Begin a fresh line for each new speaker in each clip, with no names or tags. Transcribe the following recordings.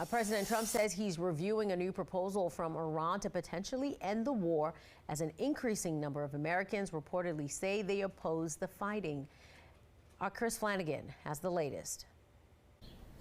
President Trump says he's reviewing a new proposal from Iran to potentially end the war, as an increasing number of Americans reportedly say they oppose the fighting. Our Chris Flanagan has the latest.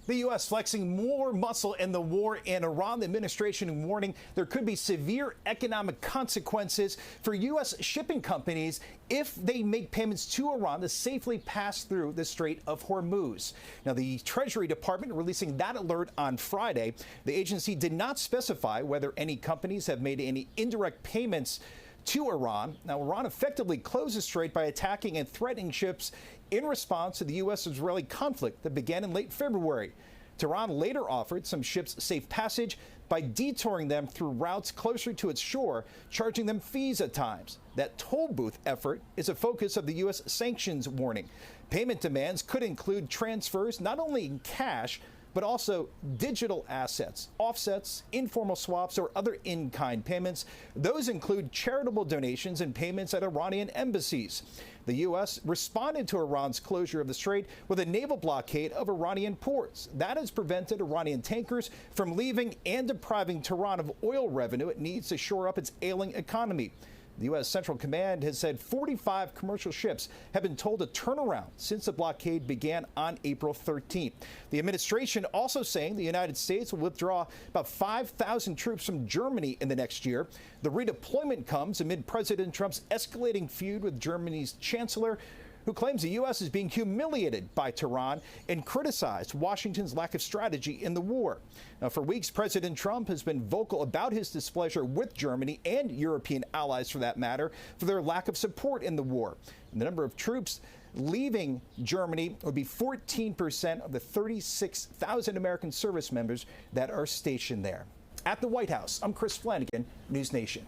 The U.S. flexing more muscle in the war in Iran. The administration warning there could be severe economic consequences for U.S. shipping companies if they make payments to Iran to safely pass through the Strait of Hormuz. Now, the Treasury Department releasing that alert on Friday. The agency did not specify whether any companies have made any indirect payments to Iran. Now, Iran effectively closed the strait by attacking and threatening ships in response to the U.S.-Israeli conflict that began in late February. Tehran later offered some ships safe passage by detouring them through routes closer to its shore, charging them fees at times. That toll booth effort is a focus of the U.S. sanctions warning. Payment demands could include transfers not only in cash, but also digital assets, offsets, informal swaps, or other in-kind payments. Those include charitable donations and payments at Iranian embassies. The U.S. responded to Iran's closure of the strait with a naval blockade of Iranian ports. That has prevented Iranian tankers from leaving and depriving Tehran of oil revenue it needs to shore up its ailing economy. The U.S. Central Command has said 45 commercial ships have been told to turn around since the blockade began on April 13th. The administration also saying the United States will withdraw about 5,000 troops from Germany in the next year. The redeployment comes amid President Trump's escalating feud with Germany's chancellor, who claims the U.S. is being humiliated by Tehran and criticized Washington's lack of strategy in the war. Now, for weeks, President Trump has been vocal about his displeasure with Germany and European allies, for that matter, for their lack of support in the war. And the number of troops leaving Germany would be 14% of the 36,000 American service members that are stationed there. At the White House, I'm Chris Flanagan, News Nation.